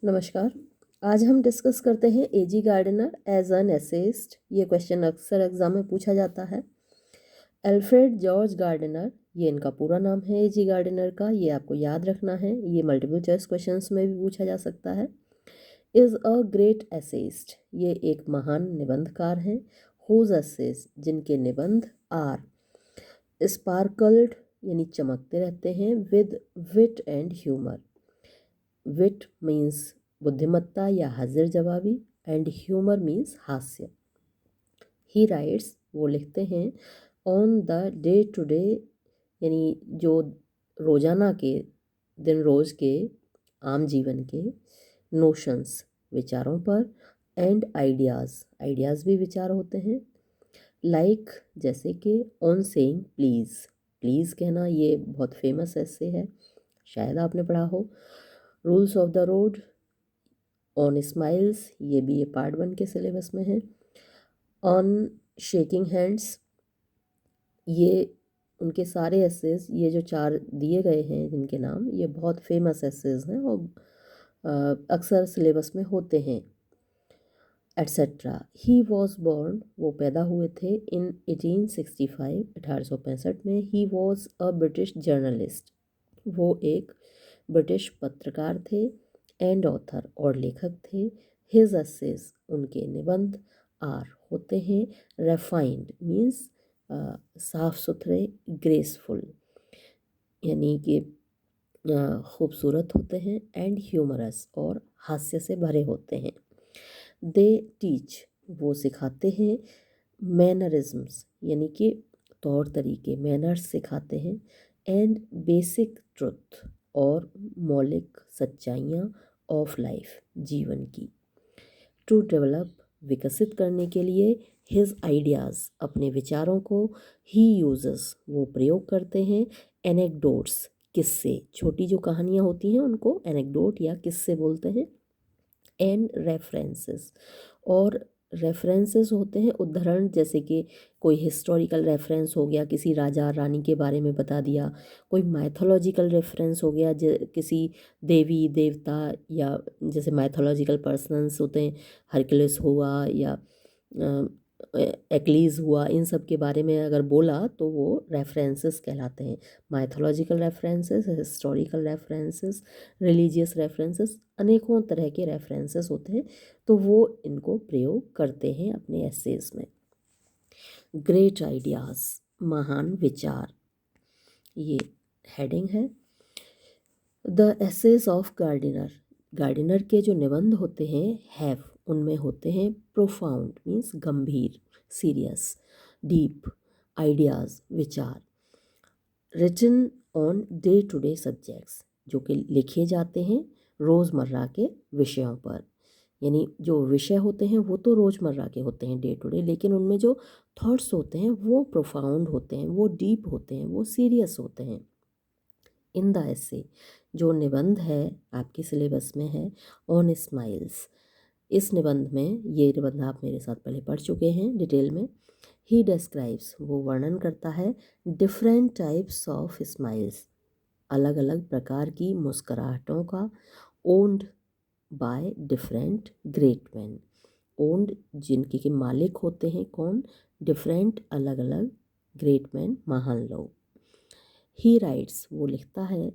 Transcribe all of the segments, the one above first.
नमस्कार। आज हम डिस्कस करते हैं एजी गार्डनर एज एन एसेइस्ट। ये क्वेश्चन अक्सर एग्जाम में पूछा जाता है। अल्फ्रेड जॉर्ज गार्डनर, ये इनका पूरा नाम है एजी गार्डनर का, ये आपको याद रखना है। ये मल्टीपल चॉइस क्वेश्चंस में भी पूछा जा सकता है। इज़ अ ग्रेट एसेइस्ट, ये एक महान निबंधकार हैं। हुज एसेज, जिनके निबंध आर स्पार्कल्ड यानी चमकते रहते हैं, with wit and humour. Wit means बुद्धिमत्ता या हाजिर जवाबी, एंड ह्यूमर मीन्स हास्य। ही राइट्स, वो लिखते हैं, on the day to day यानी जो रोजाना के, दिन रोज के, आम जीवन के, नोशंस विचारों पर, एंड आइडियाज़, आइडियाज़ भी विचार होते हैं। लाइक जैसे कि ऑन सेइंग प्लीज़, प्लीज़ कहना ये बहुत फेमस ऐसे है, शायद आपने पढ़ा हो। Rules of the road, on smiles, ये भी ये पार्ट 1 के सिलेबस में है। ऑन शेकिंग हैंड्स, ये उनके सारे एसेज, ये जो 4 दिए गए हैं जिनके नाम, ये बहुत फेमस एसेज हैं और अक्सर सिलेबस में होते हैं, एट्सेट्रा। ही वॉज बॉर्न, वो पैदा हुए थे इन 1865, 1865 में। He was a British journalist, वो एक ब्रिटिश पत्रकार थे। एंड ऑथर, और लेखक थे। हिज एसेज, उनके निबंध आर होते हैं रेफाइंड मीन्स साफ सुथरे, ग्रेसफुल यानी कि खूबसूरत होते हैं, एंड ह्यूमरस, और हास्य से भरे होते हैं। दे टीच, वो सिखाते हैं। मैनरिज्म्स यानी कि तौर तरीके, मैनर्स सिखाते हैं। एंड बेसिक ट्रुथ, और मौलिक सच्चाइयाँ ऑफ लाइफ, जीवन की। टू डेवलप, विकसित करने के लिए। हिज आइडियाज़, अपने विचारों को। ही यूजेस, वो प्रयोग करते हैं। एनेक्डोट्स, किस्से, छोटी जो कहानियाँ होती हैं उनको एनेक्डोट या किस्से बोलते हैं। एंड रेफरेंसेस, और रेफरेंसेस होते हैं उदाहरण, जैसे कि कोई हिस्टोरिकल रेफरेंस हो गया, किसी राजा रानी के बारे में बता दिया। कोई माइथोलॉजिकल रेफरेंस हो गया, किसी देवी देवता, या जैसे माइथोलॉजिकल पर्सन्स होते हैं, हरक्यूलिस हुआ या एक्लीज हुआ, इन सब के बारे में अगर बोला तो वो रेफरेंसेस कहलाते हैं। Mythological references, historical references, religious references, अनेकों तरह के रेफरेंसेस होते हैं, तो वो इनको प्रयोग करते हैं अपने एसेज में। ग्रेट आइडियाज़, महान विचार, ये हेडिंग है। The essays of Gardiner, Gardiner के जो निबंध होते हैं, हैव, उनमें होते हैं प्रोफाउंड मीन्स गंभीर, सीरियस, डीप, आइडियाज़, विचार। Written on day to day subjects, जो कि लिखे जाते हैं रोज़मर्रा के विषयों पर। यानी जो विषय होते हैं वो तो रोज़मर्रा के होते हैं, डे टू डे, लेकिन उनमें जो थॉट्स होते हैं वो प्रोफाउंड होते हैं, वो डीप होते हैं, वो सीरियस होते हैं। इन द ऐसे, जो निबंध है आपके सिलेबस में है, ऑन स्माइल्स, इस निबंध में, ये निबंध आप मेरे साथ पहले पढ़ चुके हैं डिटेल में। ही डिस्क्राइब्स, वो वर्णन करता है। डिफरेंट टाइप्स ऑफ स्माइल्स, अलग अलग प्रकार की मुस्कुराहटों का। Owned by different great man, owned जिनके के मालिक होते हैं कौन, डिफरेंट अलग अलग, ग्रेट मैन महान लोग। ही राइट्स, वो लिखता है।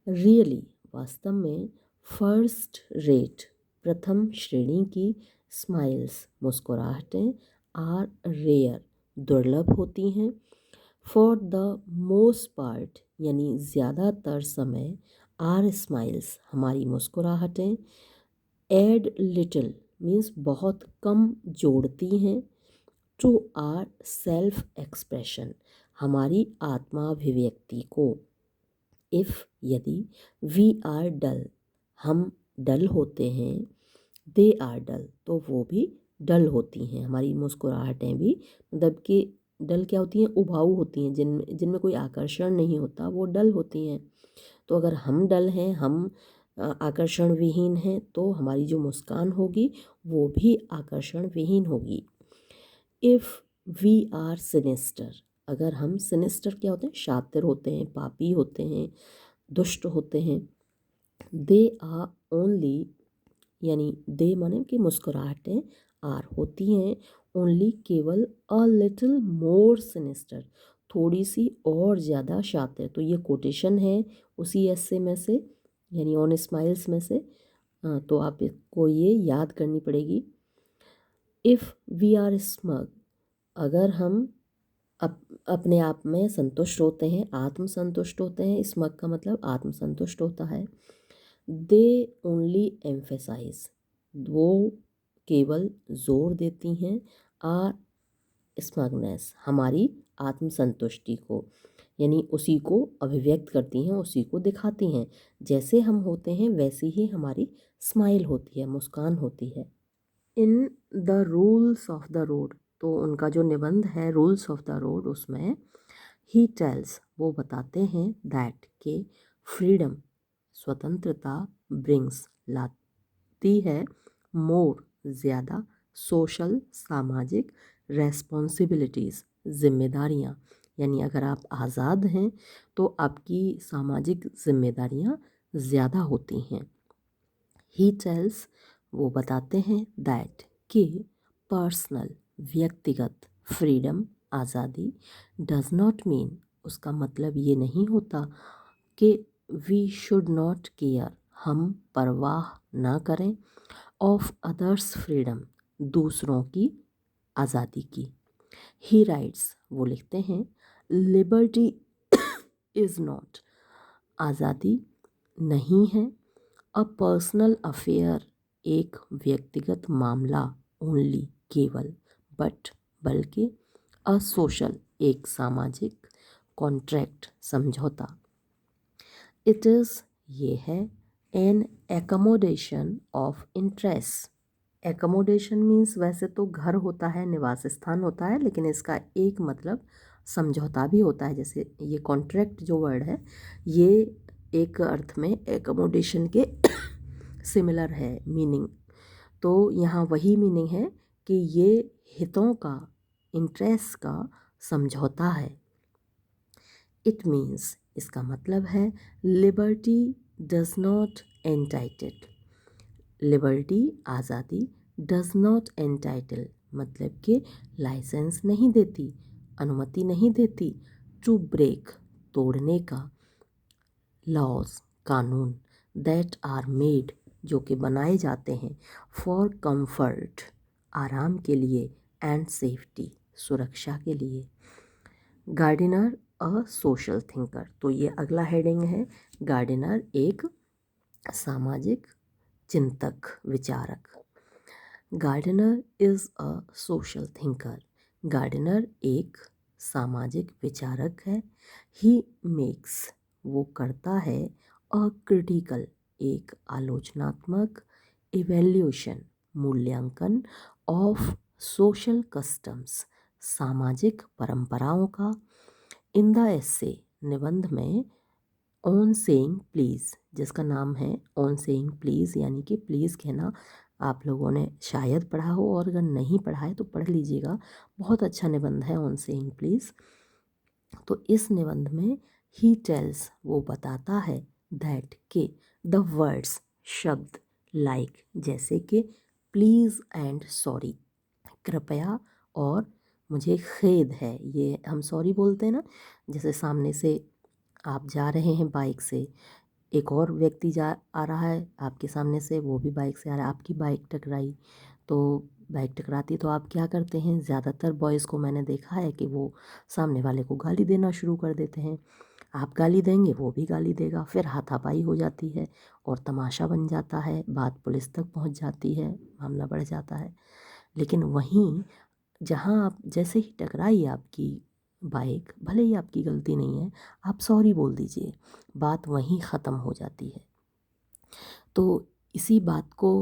रियली, वास्तव में। फर्स्ट रेट, प्रथम श्रेणी की। स्माइल्स, मुस्कुराहटें। आर रेयर, दुर्लभ होती हैं। फॉर द मोस्ट पार्ट, यानी ज़्यादातर समय। आर स्माइल्स, हमारी मुस्कुराहटें। एड लिटिल मीन्स बहुत कम जोड़ती हैं। टू आर सेल्फ एक्सप्रेशन, हमारी आत्माभिव्यक्ति को। इफ़, यदि। वी आर डल, हम डल होते हैं। दे आर डल, तो वो भी डल होती हैं, हमारी मुस्कुराहटें भी, मतलब कि डल क्या होती हैं, उबाऊ होती हैं, जिनमें जिनमें कोई आकर्षण नहीं होता, वो डल होती हैं। तो अगर हम डल हैं, हम आकर्षण विहीन हैं, तो हमारी जो मुस्कान होगी वो भी आकर्षण विहीन होगी। इफ़ वी आर सिनिस्टर, अगर हम, सिनिस्टर क्या होते हैं, शातिर होते हैं, पापी होते हैं, दुष्ट होते हैं। दे आर ओनली यानी दे माने कि मुस्कुराहटें आर होती हैं ओनली केवल अ लिटिल मोर सिनिस्टर, थोड़ी सी और ज़्यादा शातिर। तो ये कोटेशन है उसी ऐसे में से यानी ऑन स्माइल्स में से। तो आपको ये याद करनी पड़ेगी। इफ़ वी आर स्मग, अगर हम अपने आप में संतुष्ट होते हैं, आत्मसंतुष्ट होते हैं, स्मग का मतलब आत्मसंतुष्ट होता है। दे ओनली एम्फेसाइज, वो केवल जोर देती हैं आर स्मगनेस, हमारी आत्मसंतुष्टि को, यानी उसी को अभिव्यक्त करती हैं, उसी को दिखाती हैं। जैसे हम होते हैं वैसी ही हमारी स्माइल होती है, मुस्कान होती है। In the rules of the road, तो उनका जो निबंध है रूल्स ऑफ द रोड, उसमें ही टेल्स, वो बताते हैं दैट के फ्रीडम, स्वतंत्रता, ब्रिंग्स, लाती है, मोर, ज़्यादा, सोशल, सामाजिक, रेस्पॉन्सिबिलिटीज़, जिम्मेदारियाँ, यानी अगर आप आज़ाद हैं तो आपकी सामाजिक जिम्मेदारियाँ ज़्यादा होती हैं। ही टेल्स, वो बताते हैं दैट कि पर्सनल, व्यक्तिगत, फ्रीडम, आज़ादी, डज नॉट मीन, उसका मतलब ये नहीं होता कि वी शुड नॉट केयर, हम परवाह ना करें, ऑफ अदर्स फ्रीडम, दूसरों की आज़ादी की। ही राइट्स, वो लिखते हैं, लिबर्टी इज़ नॉट, आज़ादी नहीं है, अ पर्सनल अफेयर, एक व्यक्तिगत मामला, ओनली, केवल, बट, बल्कि, अ सोशल, एक सामाजिक, कॉन्ट्रैक्ट, समझौता, इट इज़, ये है, an accommodation of interest. Accommodation means वैसे तो घर होता है, निवास स्थान होता है, लेकिन इसका एक मतलब समझौता भी होता है। जैसे ये कॉन्ट्रैक्ट जो वर्ड है ये एक अर्थ में एकोमोडेशन के सिमिलर है मीनिंग। तो यहाँ वही मीनिंग है कि ये हितों का, इंटरेस्ट का समझौता है। इट मीन्स, इसका मतलब है, liberty does not entitled, liberty आज़ादी, डज नॉट एंटाइटल मतलब कि लाइसेंस नहीं देती, अनुमति नहीं देती, टू ब्रेक, तोड़ने का, लॉज, कानून, दैट आर मेड, जो कि बनाए जाते हैं, फॉर कंफर्ट, आराम के लिए, एंड सेफ्टी, सुरक्षा के लिए। गार्डनर अ सोशल थिंकर, तो ये अगला हेडिंग है। गार्डनर एक सामाजिक चिंतक, विचारक। Gardner is a social thinker, Gardner एक सामाजिक विचारक है। ही मेक्स, वो करता है, अ क्रिटिकल, एक आलोचनात्मक, इवैल्यूएशन, मूल्यांकन, ऑफ सोशल कस्टम्स, सामाजिक परंपराओं का, इन द एसे, निबंध में, ऑन सेइंग प्लीज़, जिसका नाम है ऑन सेइंग प्लीज़, यानी कि प्लीज़ कहना। आप लोगों ने शायद पढ़ा हो, और अगर नहीं पढ़ा है तो पढ़ लीजिएगा, बहुत अच्छा निबंध है ऑन सेइंग प्लीज़। तो इस निबंध में ही टेल्स, वो बताता है दैट के द वर्ड्स, शब्द, लाइक, जैसे कि प्लीज़ एंड सॉरी, कृपया और मुझे खेद है, ये हम सॉरी बोलते हैं ना। जैसे सामने से आप जा रहे हैं बाइक से, एक और व्यक्ति जा आ रहा है आपके सामने से, वो भी बाइक से आ रहा है, आपकी बाइक टकराई, तो बाइक टकराती तो आप क्या करते हैं, ज़्यादातर बॉयज़ को मैंने देखा है कि वो सामने वाले को गाली देना शुरू कर देते हैं। आप गाली देंगे, वो भी गाली देगा, फिर हाथापाई हो जाती है और तमाशा बन जाता है, बात पुलिस तक पहुंच जाती है, मामला बढ़ जाता है। लेकिन वहीं जहाँ आप जैसे ही टकराई आपकी बाइक, भले ही आपकी गलती नहीं है, आप सॉरी बोल दीजिए, बात वहीं ख़त्म हो जाती है। तो इसी बात को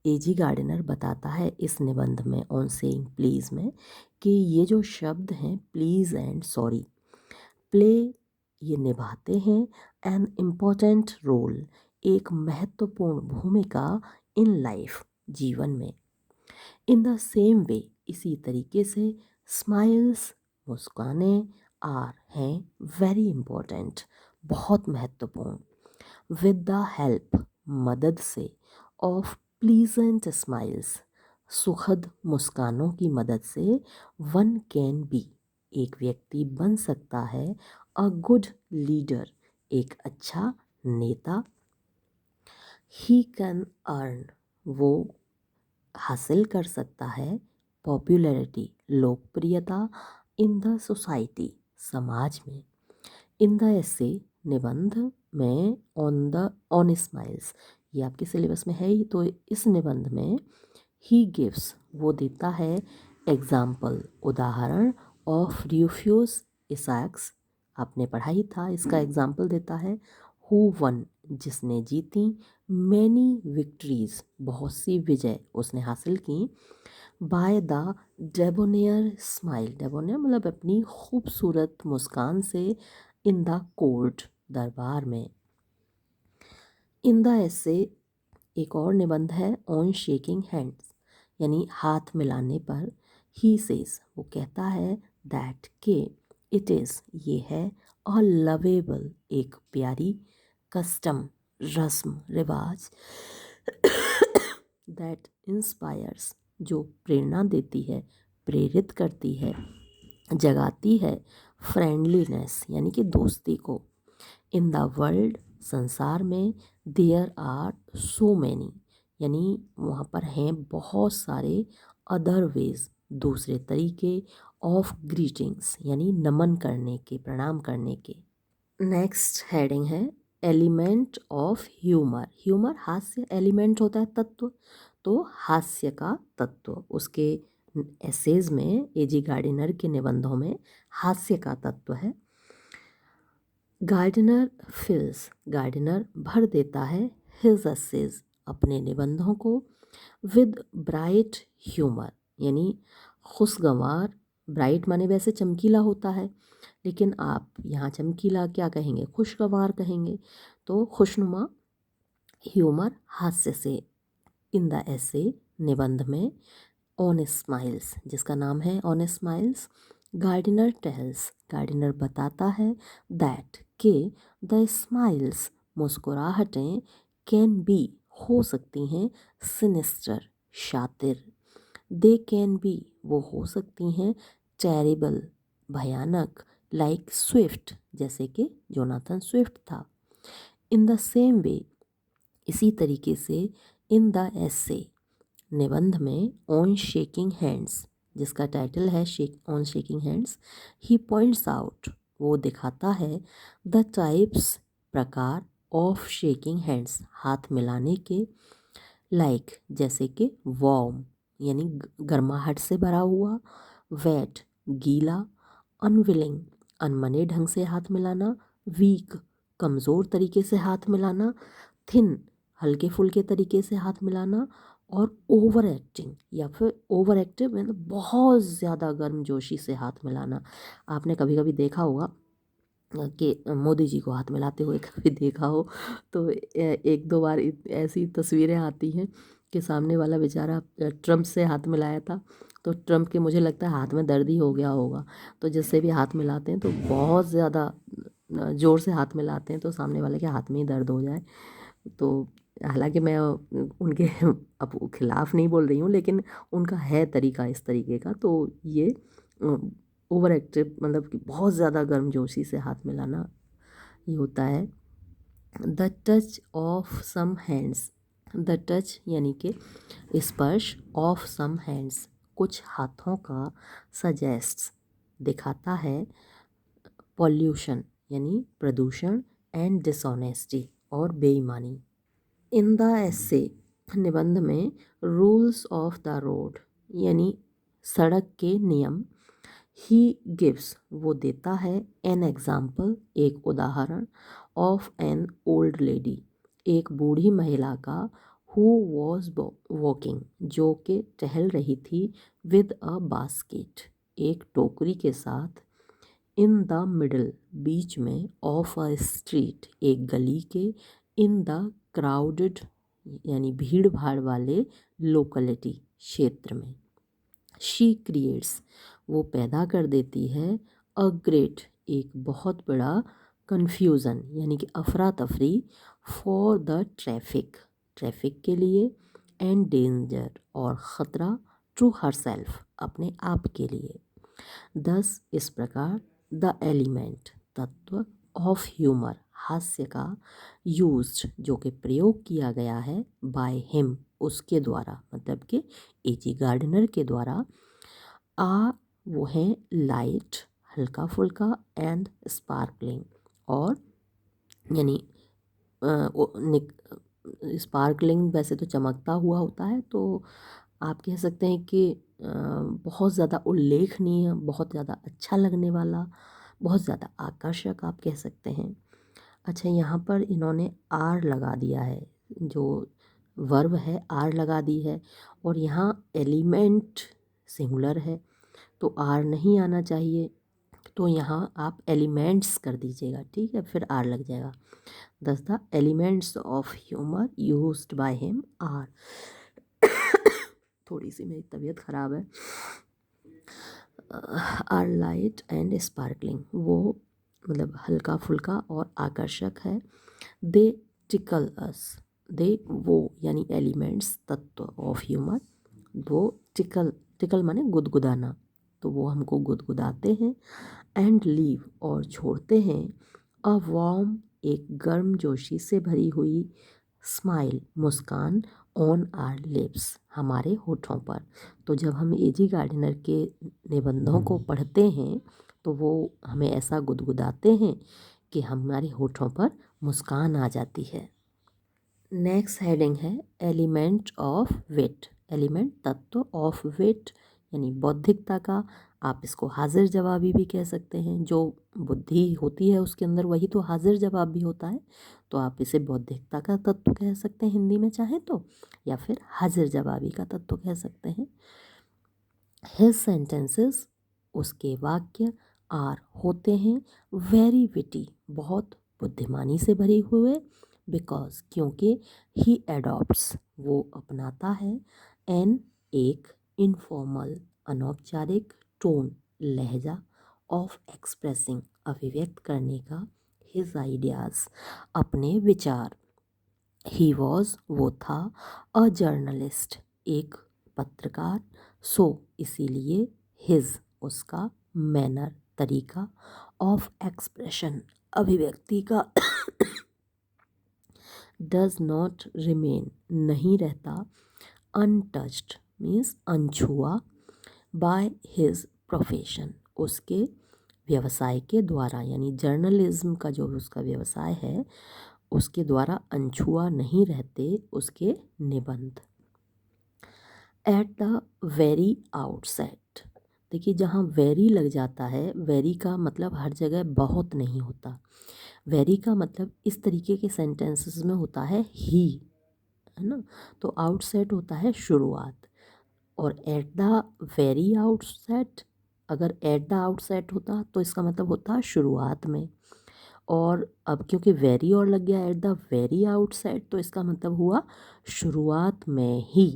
एजी गार्डनर बताता है इस निबंध में, ऑन सेइंग प्लीज़ में, कि ये जो शब्द हैं प्लीज़ एंड सॉरी, प्ले, ये निभाते हैं, एन इम्पॉर्टेंट रोल, एक महत्वपूर्ण भूमिका, इन लाइफ, जीवन में। इन द सेम वे, इसी तरीके से, स्माइल्स, मुस्काने, आर, हैं, वेरी इम्पोर्टेंट, बहुत महत्वपूर्ण, विद द हेल्प, मदद से, ऑफ प्लीजेंट स्माइल्स, सुखद मुस्कानों की मदद से वन कैन बी, एक व्यक्ति बन सकता है अ गुड लीडर, एक अच्छा नेता। ही कैन अर्न, वो हासिल कर सकता है पॉपुलैरिटी, लोकप्रियता, इन द सोसाइटी, समाज में। इन द ऐसे, निबंध में, ऑन स्माइल्स, ये आपके सिलेबस में है ही, तो इस निबंध में ही गिव्स, वो देता है एग्जाम्पल, उदाहरण, ऑफ र्यूफ्यूस इसैक्स, आपने पढ़ा ही था, इसका एग्जाम्पल देता है। हु वन, जिसने जीती, मैनी विक्ट्रीज, बहुत सी विजय उसने हासिल की, by the debonair smile, debonair मतलब अपनी खूबसूरत मुस्कान से, इन द कोर्ट, दरबार में। इन द ऐसे, एक और निबंध है ऑन शेकिंग हैंड्स, यानी हाथ मिलाने पर। ही सेज, वो कहता है, दैट के, इट इज़, ये है, अ लवेबल, एक प्यारी, कस्टम, रस्म रिवाज, दैट इंस्पायर्स, जो प्रेरणा देती है, प्रेरित करती है, जगाती है, फ्रेंडलीनेस यानी कि दोस्ती को। इन द वर्ल्ड, संसार में, देयर आर सो मैनी, यानी वहाँ पर हैं बहुत सारे, अदर वेज, दूसरे तरीके, ऑफ ग्रीटिंग्स, यानी नमन करने के, प्रणाम करने के। नेक्स्ट हेडिंग है एलिमेंट ऑफ ह्यूमर। ह्यूमर हास्य, एलिमेंट होता है तत्व, तो हास्य का तत्व, उसके एसेज में, एजी गार्डिनर के निबंधों में हास्य का तत्व है। गार्डिनर फिल्स, गार्डिनर भर देता है, हिज एसेज, अपने निबंधों को, विद ब्राइट ह्यूमर, यानी खुशगवार, ब्राइट माने वैसे चमकीला होता है, लेकिन आप यहाँ चमकीला क्या कहेंगे, खुशगवार कहेंगे, तो खुशनुमा, ह्यूमर, हास्य से। इन द ऐसे, निबंध में, ऑन स्माइल्स, जिसका नाम है on smiles, Gardiner tells, Gardiner बताता है, दैट, के, द स्माइल्स, मुस्कुराहटें, कैन बी, हो सकती हैं, सिनिस्टर, शातिर, दे कैन बी, वो हो सकती हैं, टेरिबल, भयानक, लाइक स्विफ्ट, जैसे कि जोनाथन स्विफ्ट था। इन द सेम वे, इसी तरीके से, इन द ऐसे, निबंध में, ऑन शेकिंग हैंड्स, जिसका टाइटल है on shaking hands, he points out, वो दिखाता है, द टाइप्स, प्रकार, ऑफ शेकिंग हैंड्स, हाथ मिलाने के, लाइक, जैसे कि वार्म, यानी गर्माहट से भरा हुआ, वेट, गीला, अनविलिंग, अनमने ढंग से हाथ मिलाना, वीक, कमज़ोर तरीके से हाथ मिलाना, थिन, हल्के फुल्के तरीके से हाथ मिलाना, और ओवर एक्टिंग या फिर ओवर एक्टिव मतलब बहुत ज़्यादा गर्मजोशी से हाथ मिलाना। आपने कभी कभी देखा होगा कि मोदी जी को हाथ मिलाते हुए कभी देखा हो, तो एक दो बार ऐसी तस्वीरें आती हैं कि सामने वाला बेचारा ट्रम्प से हाथ मिलाया था, तो ट्रम्प के मुझे लगता है हाथ में दर्द ही हो गया होगा, तो जिससे भी हाथ मिलाते हैं तो बहुत ज़्यादा ज़ोर से हाथ मिलाते हैं, तो सामने वाले के हाथ में ही दर्द हो जाए। तो हालांकि मैं उनके अब खिलाफ़ नहीं बोल रही हूँ, लेकिन उनका है तरीका इस तरीके का, तो ये ओवर एक्टिव मतलब कि बहुत ज़्यादा गर्मजोशी से हाथ मिलाना ये होता है। The touch of some hands, the touch यानी कि स्पर्श, ऑफ सम हैंड्स, कुछ हाथों का, सजेस्ट्स, दिखाता है, पॉल्यूशन यानी प्रदूषण, एंड डिसऑनेस्टी, और बेईमानी। इन द ऐसे, निबंध में, रूल्स ऑफ द रोड, यानी सड़क के नियम, ही गिव्स, वो देता है, एन एग्जाम्पल, एक उदाहरण, ऑफ एन ओल्ड लेडी, एक बूढ़ी महिला का, हु वॉज वॉकिंग, जो कि टहल रही थी, विद अ बास्केट, एक टोकरी के साथ, इन द मिडल, बीच में, ऑफ अ स्ट्रीट, एक गली के, इन द क्राउडेड, यानी भीड़ भाड़ वाले, लोकेलिटी, क्षेत्र में। शी क्रिएट्स, वो पैदा कर देती है, अ ग्रेट, एक बहुत बड़ा, कन्फ्यूज़न यानी कि अफरा तफरी, फॉर द ट्रैफिक, ट्रैफिक के लिए, एंड डेंजर और ख़तरा टू हर सेल्फ अपने आप के लिए। दस इस प्रकार द एलिमेंट तत्व ऑफ ह्यूमर हास्य का यूज्ड जो कि प्रयोग किया गया है बाय हिम उसके द्वारा मतलब कि एजी गार्डनर के द्वारा आ वो हैं लाइट हल्का फुल्का एंड स्पार्कलिंग और यानी स्पार्कलिंग वैसे तो चमकता हुआ होता है तो आप कह सकते हैं कि बहुत ज़्यादा उल्लेखनीय बहुत ज़्यादा अच्छा लगने वाला बहुत ज़्यादा आकर्षक आप कह सकते हैं। अच्छा यहाँ पर इन्होंने आर लगा दिया है जो वर्ब है आर लगा दी है और यहाँ एलिमेंट सिंगुलर है तो आर नहीं आना चाहिए तो यहाँ आप एलिमेंट्स कर दीजिएगा ठीक है फिर आर लग जाएगा। Thus the elements of humour used by him are थोड़ी सी मेरी तबीयत ख़राब है। आर लाइट एंड स्पार्कलिंग वो मतलब हल्का फुल्का और आकर्षक है। दे टिकल अस दे वो यानी एलिमेंट्स तत्व ऑफ ह्यूमर वो टिकल माने गुदगुदाना तो वो हमको गुदगुदाते हैं। एंड लीव और छोड़ते हैं अ वार्म एक गर्म जोशी से भरी हुई स्माइल मुस्कान ऑन आर लिप्स हमारे होठों पर। तो जब हम एजी गार्डनर के निबंधों को पढ़ते हैं तो वो हमें ऐसा गुदगुदाते हैं कि हमारे होठों पर मुस्कान आ जाती है। नेक्स्ट हेडिंग है एलिमेंट ऑफ विट एलिमेंट तत्व ऑफ विट यानी बौद्धिकता का आप इसको हाजिर जवाबी भी कह सकते हैं जो बुद्धि होती है उसके अंदर वही तो हाजिर जवाब भी होता है तो आप इसे बौद्धिकता का तत्व कह सकते हैं हिंदी में चाहे तो या फिर हाजिर जवाबी का तत्व कह सकते हैं। हिज सेंटेंसेस उसके वाक्य आर होते हैं वेरी विटी बहुत बुद्धिमानी से भरे हुए बिकॉज क्योंकि ही एडॉप्ट्स वो अपनाता है एन एक इनफॉर्मल अनौपचारिक टोन लहजा ऑफ एक्सप्रेसिंग अभिव्यक्त करने का हिज आइडियाज़ अपने विचार। ही वॉज वो था अ जर्नलिस्ट एक पत्रकार सो इसीलिए हिज उसका मैनर तरीका ऑफ एक्सप्रेशन अभिव्यक्ति का डज नॉट रिमेन नहीं रहता अनटच्ड मीन्स अनछुआ बाय हिज प्रोफेशन उसके व्यवसाय के द्वारा यानी जर्नलिज्म का जो उसका व्यवसाय है उसके द्वारा अनछुआ नहीं रहते उसके निबंध। एट द वेरी आउटसेट देखिए जहाँ वेरी लग जाता है वेरी का मतलब हर जगह बहुत नहीं होता वेरी का मतलब इस तरीके के सेंटेंसेस में होता है ही है ना तो आउटसेट होता है शुरुआत और एट द वेरी आउटसेट अगर एट द आउटसेट होता तो इसका मतलब होता शुरुआत में और अब क्योंकि वेरी और लग गया एट द वेरी आउटसेट तो इसका मतलब हुआ शुरुआत में ही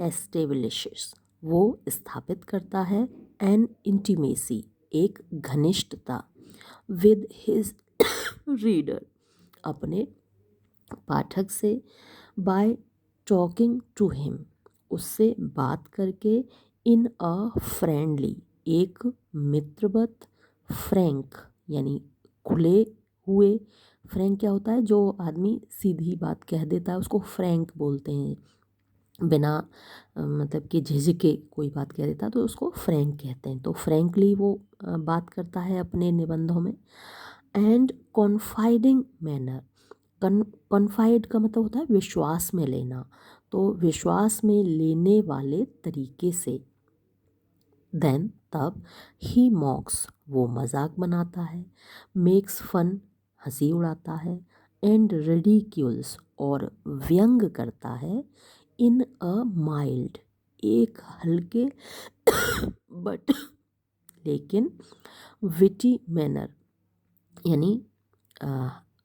एस्टेब्लिशेस वो स्थापित करता है एन इंटीमेसी एक घनिष्ठता विद हिज रीडर अपने पाठक से बाय टॉकिंग टू हिम उससे बात करके इन अ फ्रेंडली एक मित्रवत फ्रैंक यानी खुले हुए फ्रैंक क्या होता है जो आदमी सीधी बात कह देता है उसको फ्रैंक बोलते हैं बिना मतलब कि झिझके कोई बात कह देता तो उसको फ्रैंक कहते हैं तो फ्रैंकली वो बात करता है अपने निबंधों में। एंड कॉन्फाइडिंग मैनर कॉन्फाइड का मतलब होता है विश्वास में लेना तो विश्वास में लेने वाले तरीके से देन तब ही मॉक्स वो मजाक बनाता है मेक्स फन हंसी उड़ाता है एंड रिडिक्यूल्स और व्यंग करता है इन अ माइल्ड एक हल्के बट लेकिन विटी मैनर यानी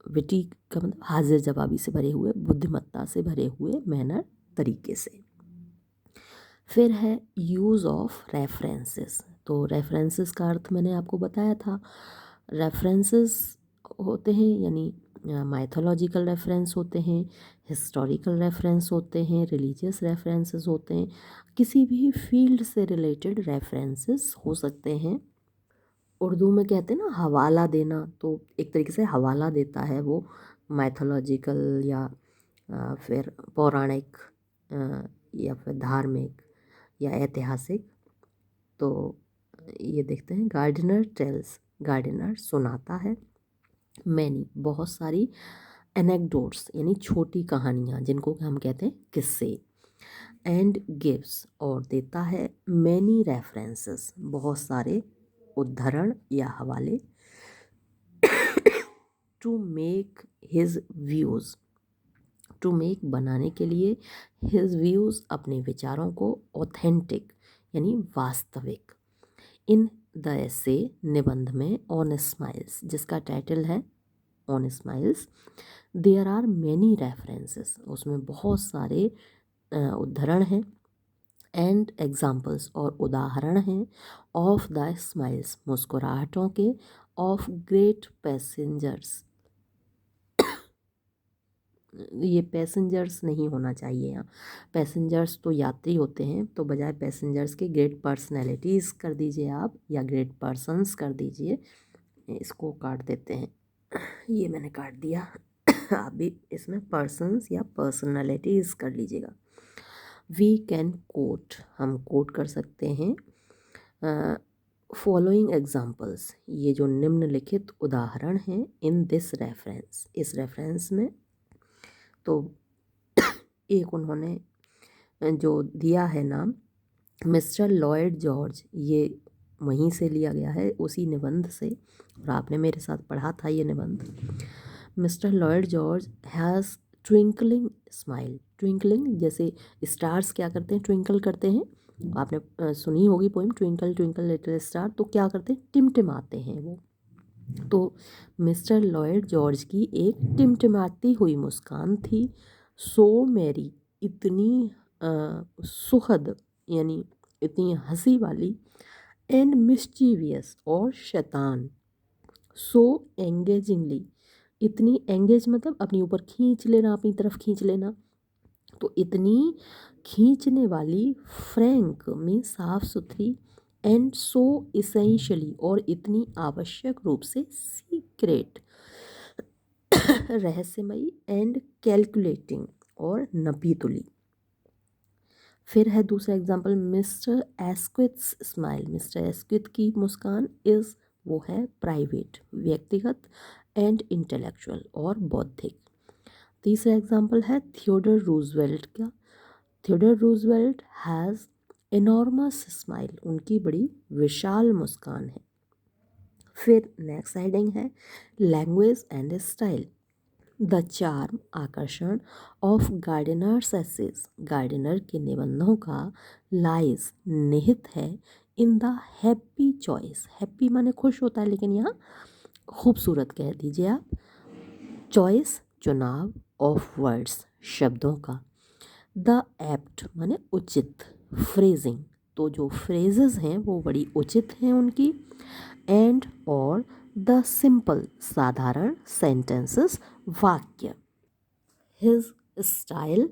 विटी का मतलब हाजिर जवाबी से भरे हुए बुद्धिमत्ता से भरे हुए मैनर तरीके से। फिर है यूज़ ऑफ रेफरेंसेस तो रेफरेंसेस का अर्थ मैंने आपको बताया था रेफरेंसेस होते हैं यानी माइथोलॉजिकल रेफरेंस होते हैं, हिस्टोरिकल रेफरेंस होते हैं, रिलीजियस रेफरेंसेस होते हैं, किसी भी फील्ड से रिलेटेड रेफरेंसेस हो सकते हैं। उर्दू में कहते हैं ना हवाला देना, तो एक तरीके से हवाला देता है वो माइथोलॉजिकल या फिर पौराणिक या फिर धार्मिक या ऐतिहासिक। तो ये देखते हैं, गार्डनर टेल्स, गार्डनर सुनाता है, मैनी बहुत सारी, एनेक्डोट्स यानी छोटी कहानियाँ जिनको हम कहते हैं किस्से, एंड गिव्स और देता है, मैनी रेफरेंसेस बहुत सारे उद्धरण या हवाले, to make his views, to make बनाने के लिए, हिज व्यूज़ अपने विचारों को, ऑथेंटिक यानी वास्तविक, इन द एसे निबंध में, ऑन स्माइल्स जिसका टाइटल है on smiles, there are many references उसमें बहुत सारे उद्धरण हैं, एंड एग्जाम्पल्स और उदाहरण हैं, ऑफ द स्माइल्स मुस्कुराहटों के, ऑफ ग्रेट पैसेंजर्स, ये पैसेंजर्स नहीं होना चाहिए यहाँ, पैसेंजर्स तो यात्री होते हैं, तो बजाय पैसेंजर्स के ग्रेट पर्सनैलिटीज़ कर दीजिए आप, या ग्रेट पर्सन्स कर दीजिए, इसको काट देते हैं, ये मैंने काट दिया। आप भी इसमें पर्सन्स या पर्सनैलिटीज़ कर लीजिएगा। वी कैन कोट, हम कोट कर सकते हैं, फॉलोइंग एग्जाम्पल्स, ये जो निम्नलिखित उदाहरण हैं, इन दिस रेफरेंस, इस रेफरेंस में। तो एक उन्होंने जो दिया है नाम, मिस्टर लॉयड जॉर्ज, ये वहीं से लिया गया है उसी निबंध से, और आपने मेरे साथ पढ़ा था ये निबंध। Mister Lloyd George has twinkling smile, twinkling जैसे स्टार्स क्या करते हैं, ट्विंकल करते हैं, आपने सुनी होगी poem twinkle twinkle little star, तो क्या करते हैं, टिमटिमाते हैं वो। तो मिस्टर लॉयड जॉर्ज की एक टिमटिमाती हुई मुस्कान थी, सो मैरी, इतनी सुखद यानी इतनी हंसी वाली, एंड मिस्चीवियस और शैतान, सो एंगेजिंगली, इतनी एंगेज मतलब अपनी ऊपर खींच लेना, अपनी तरफ खींच लेना, तो इतनी खींचने वाली, फ्रैंक में साफ सुथरी, एंड सो इसेंशियली और इतनी आवश्यक रूप से, सीक्रेट रहस्यमयी, एंड कैलकुलेटिंग और नपी तुली। फिर है दूसरा example, Mister Asquith's smile, Mister Asquith की मुस्कान इज़, वो है प्राइवेट व्यक्तिगत, एंड इंटेलेक्चुअल और बौद्धिक। तीसरा एग्जाम्पल है थियोडर रूजवेल्ट का, Theodore Roosevelt has enormous smile, उनकी बड़ी विशाल मुस्कान है। फिर नेक्स्ट हेडिंग है language and style, the charm आकर्षण, ऑफ गार्डनर्स एसेज, गार्डनर के निबंधों का, लाइज निहित है, in the happy choice, happy माने खुश होता है, लेकिन यहाँ खूबसूरत कह दीजिए आप, चॉइस चुनाव, ऑफ वर्ड्स शब्दों का, द एप्ट माने उचित, फ्रेजिंग तो जो फ्रेजेस हैं वो बड़ी उचित हैं उनकी, एंड और द सिंपल साधारण, सेंटेंसेस वाक्य, हिज स्टाइल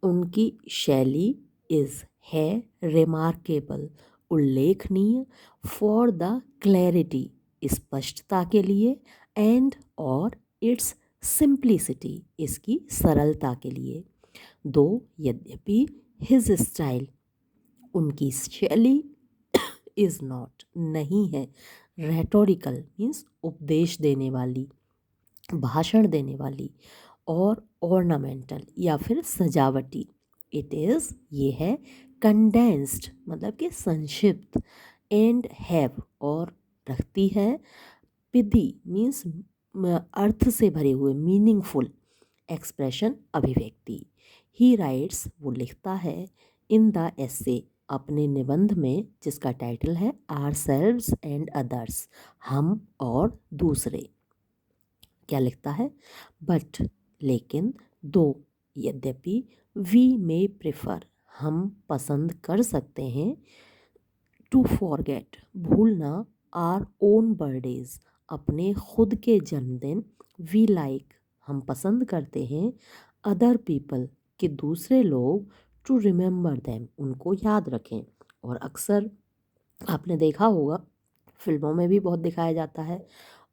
उनकी शैली, इज़ है रिमार्केबल उल्लेखनीय, फॉर द क्लैरिटी स्पष्टता के लिए, एंड और इट्स सिंप्लिसिटी इसकी सरलता के लिए। दो यद्यपि, हिज स्टाइल उनकी शैली, इज़ नॉट नहीं है, रेटोरिकल मीन्स उपदेश देने वाली, भाषण देने वाली, और ऑर्नामेंटल या फिर सजावटी, इट इज़ ये है, कंडेंस्ड मतलब कि संक्षिप्त, एंड हैव और रखती है, पिदी मीन्स अर्थ से भरे हुए, मीनिंगफुल एक्सप्रेशन अभिव्यक्ति। ही राइट्स वो लिखता है, इन द एसे अपने निबंध में जिसका टाइटल है आर सेल्व्स एंड अदर्स, हम और दूसरे, क्या लिखता है, बट लेकिन, दो यद्यपि, वी मे प्रेफर हम पसंद कर सकते हैं, टू फॉरगेट भूलना, आर ओन बर्थडेज अपने खुद के जन्मदिन, वी लाइक हम पसंद करते हैं अदर पीपल कि दूसरे लोग टू रिमेंबर देम उनको याद रखें। और अक्सर आपने देखा होगा फिल्मों में भी बहुत दिखाया जाता है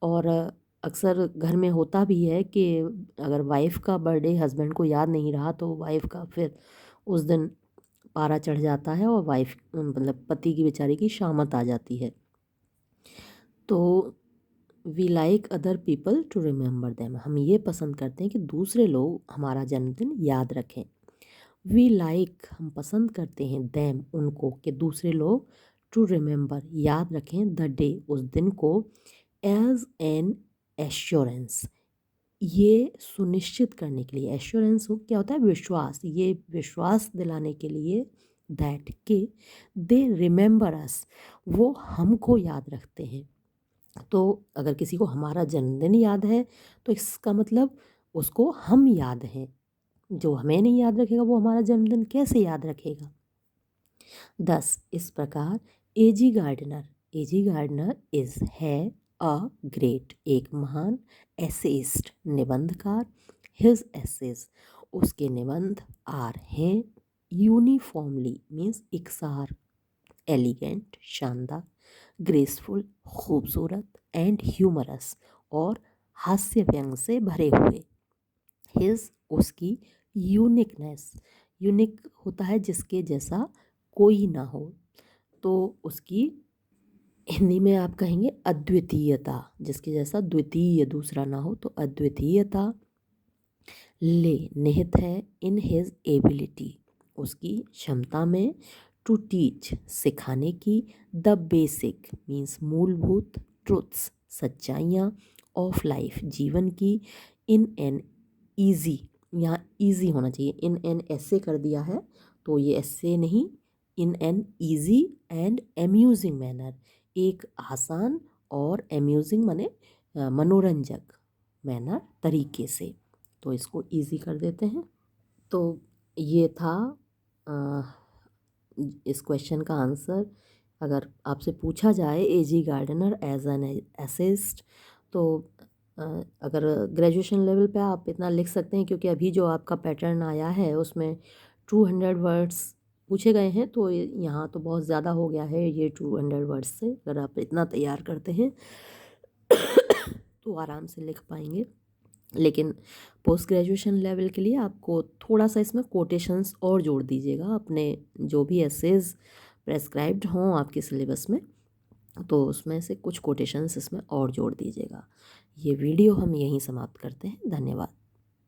और अक्सर घर में होता भी है कि अगर वाइफ़ का बर्थडे हस्बैंड को याद नहीं रहा तो वाइफ़ का फिर उस दिन पारा चढ़ जाता है और वाइफ़ मतलब पति की बेचारी की शामत आ जाती है। तो we like other people to remember them हम ये पसंद करते हैं कि दूसरे लोग हमारा जन्मदिन याद रखें। वी लाइक हम पसंद करते हैं देम उनको कि दूसरे लोग टू रिमेंबर याद रखें द डे उस दिन को एज एन एश्योरेंस ये सुनिश्चित करने के लिए। एश्योरेंस हो क्या होता है? विश्वास। ये विश्वास दिलाने के लिए दैट के दे रिमेंबर अस वो हमको याद रखते हैं। तो अगर किसी को हमारा जन्मदिन याद है तो इसका मतलब उसको हम याद हैं। जो हमें नहीं याद रखेगा वो हमारा जन्मदिन कैसे याद रखेगा। 10 इस प्रकार एजी गार्डनर इज है अ ग्रेट एक महान एसेइस्ट निबंधकार। हिज एसेज उसके निबंध आर हैं यूनिफॉर्मली मीन्स इकसार एलिगेंट शानदार ग्रेसफुल खूबसूरत एंड ह्यूमरस और हास्य व्यंग से भरे हुए। हिज उसकी यूनिकनेस यूनिक होता है जिसके जैसा कोई ना हो तो उसकी हिंदी में आप कहेंगे अद्वितीयता जिसके जैसा द्वितीय दूसरा ना हो तो अद्वितीयता ले निहित है इन हिज एबिलिटी उसकी क्षमता में टू टीच सिखाने की द बेसिक मीन्स मूलभूत ट्रुथ्स सच्चाइयाँ ऑफ लाइफ जीवन की इन एन ईजी यहाँ ईजी होना चाहिए इन एन ऐसे कर दिया है तो ये ऐसे नहीं in an easy and amusing manner एक आसान और एम्यूजिंग माने मनोरंजक मैनर तरीके से तो इसको ईजी कर देते हैं। तो ये था इस क्वेश्चन का आंसर। अगर आपसे पूछा जाए एजी गार्डनर एज एन एसिस्ट तो अगर ग्रेजुएशन लेवल पे आप इतना लिख सकते हैं क्योंकि अभी जो आपका पैटर्न आया है उसमें 200 वर्ड्स पूछे गए हैं तो यहाँ तो बहुत ज़्यादा हो गया है ये 200 वर्ड्स से अगर आप इतना तैयार करते हैं तो आराम से लिख पाएंगे। लेकिन पोस्ट ग्रेजुएशन लेवल के लिए आपको थोड़ा सा इसमें कोटेशंस और जोड़ दीजिएगा अपने जो भी एसेज प्रेस्क्राइब्ड हों आपके सिलेबस में तो उसमें से कुछ कोटेशंस इसमें और जोड़ दीजिएगा। ये वीडियो हम यहीं समाप्त करते हैं। धन्यवाद।